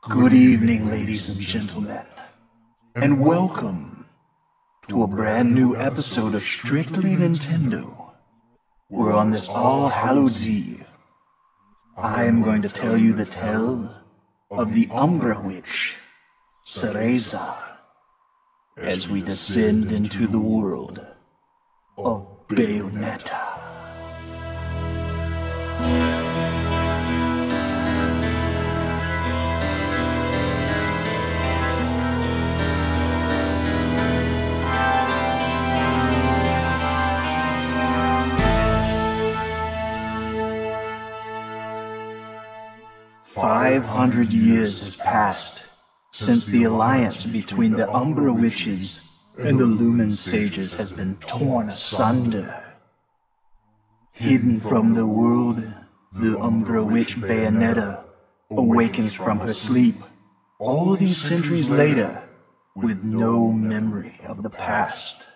Good evening, ladies and gentlemen, and welcome to a brand new episode of Strictly Nintendo, where on this All Hallows Eve, I am going to tell you the tale of the Umbra Witch, Cereza, as we descend into the world of Bayonetta. 500 years has passed since the alliance between the Umbra Witches and the Lumen Sages has been torn asunder. Hidden from the world, the Umbra Witch Bayonetta awakens from her sleep all these centuries later with no memory of the past.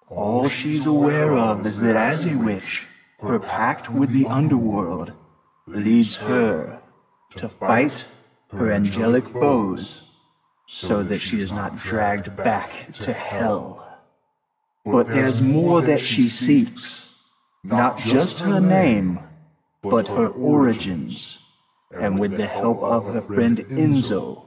All she's aware of is that as a witch, her pact with the underworld leads her to fight her angelic foes so that she is not dragged back to hell. But there's more that she seeks, not just her name, but her origins, and with the help of her friend Enzo,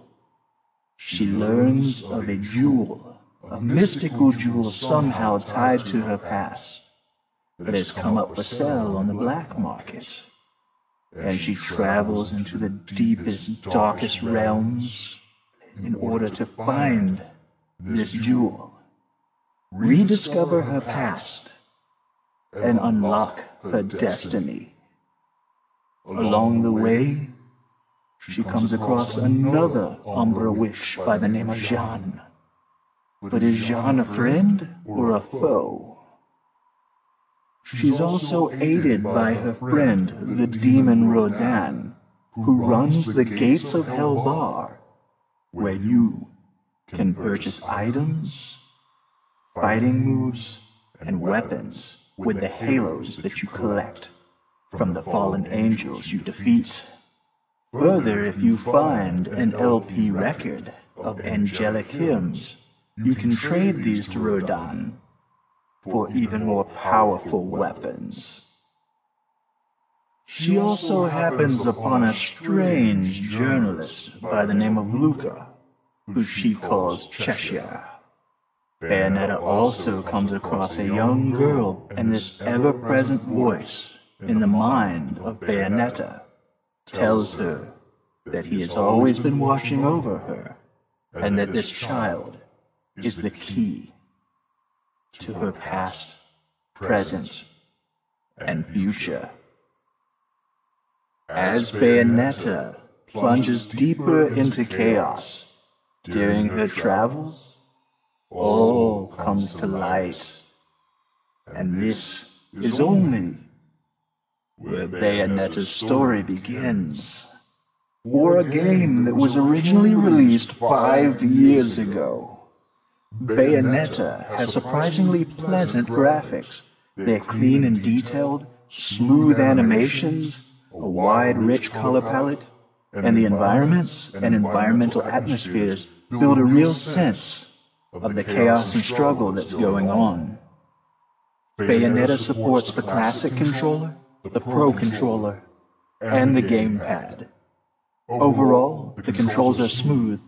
she learns of a jewel, a mystical jewel somehow tied to her past, that has come up for sale on the black market. And she travels into the deepest, darkest realms in order to find this jewel, rediscover her past, and unlock her destiny. Along the way, she comes across another Umbra Witch by the name of Jeanne. But is Jeanne a friend or a foe? She's also aided by her friend, the demon Rodin, who runs the Gates of Hell bar, where you can purchase items, fighting moves, and weapons with the halos that you collect from the fallen angels you defeat. Further, if you find an LP record of angelic hymns, you can trade these to Rodin for even more powerful weapons. She also happens upon a strange journalist by the name of Luca, who she calls Cheshire. Bayonetta also comes across a young girl, and this ever-present voice in the mind of Bayonetta tells her that he has always been watching over her, and that this child is the key to her past, present, and future. As Bayonetta plunges deeper into chaos during her travels, all comes to light, and this is only where Bayonetta's story begins. For a game that was originally released 5 years ago, Bayonetta has surprisingly pleasant graphics. They're clean and detailed, smooth animations, a wide, rich color palette, and the environments and environmental atmospheres build a real sense of the chaos and struggle that's going on. Bayonetta supports the classic controller, the Pro controller, and the gamepad. Overall, the controls are smooth,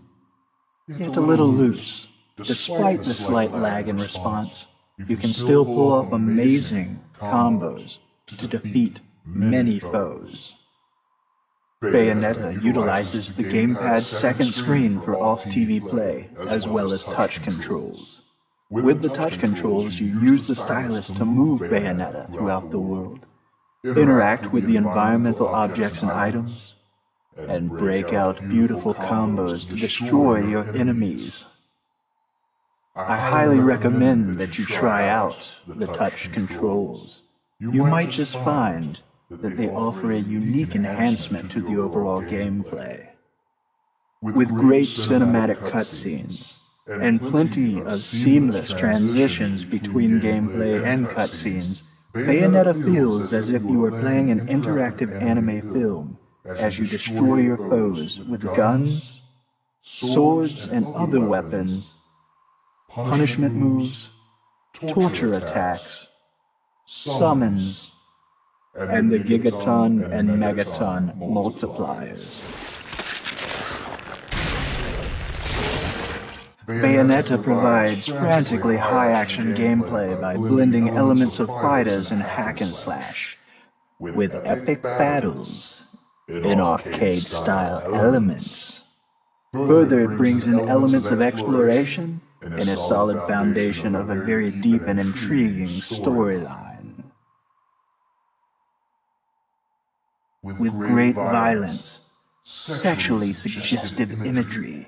yet a little loose. Despite the slight lag in response, you can still pull off amazing combos to defeat many foes. Bayonetta utilizes the gamepad's second screen for off-TV play, as well as touch controls. With the touch controls, you use the stylus to move Bayonetta throughout the world, interact with the environmental objects and items, and break out beautiful combos to destroy your enemies. I highly recommend that you try out the touch controls. You might just find that they offer a unique enhancement to the overall gameplay. With great cinematic cutscenes, and plenty of seamless transitions between gameplay and cutscenes, Bayonetta feels as if you are playing an interactive anime film as you destroy your foes with guns, swords, and other weapons, punishment moves, torture attacks, summons, and the gigaton and megaton multipliers. Bayonetta provides frantically high-action gameplay by blending elements of fighters and hack and slash, with epic battles in arcade-style elements. Further, it brings in elements of exploration and a solid foundation of a very deep and intriguing storyline. With great violence, sexually suggestive imagery,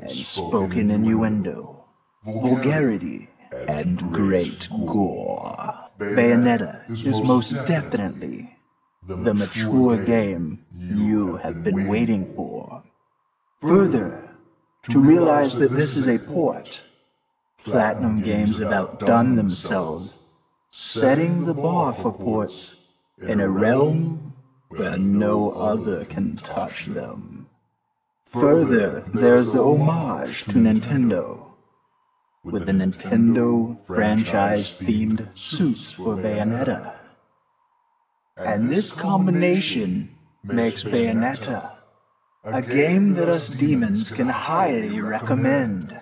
and spoken innuendo, vulgarity, and great gore. Bayonetta is most definitely the mature game you have been waiting for. Further, to realize that this is a port, Platinum Games have outdone themselves, setting the bar for ports in a realm where no other can touch them. Further, there's the homage to Nintendo, with the Nintendo franchise-themed suits for Bayonetta. And this combination makes Bayonetta a game that us demons can highly recommend.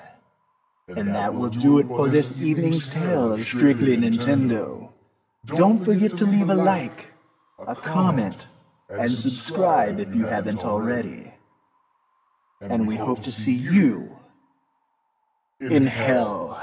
And that will do it for this evening's tale of Strictly Nintendo. Don't forget to leave a like, a comment, and subscribe if you haven't already. And we hope to see you in hell.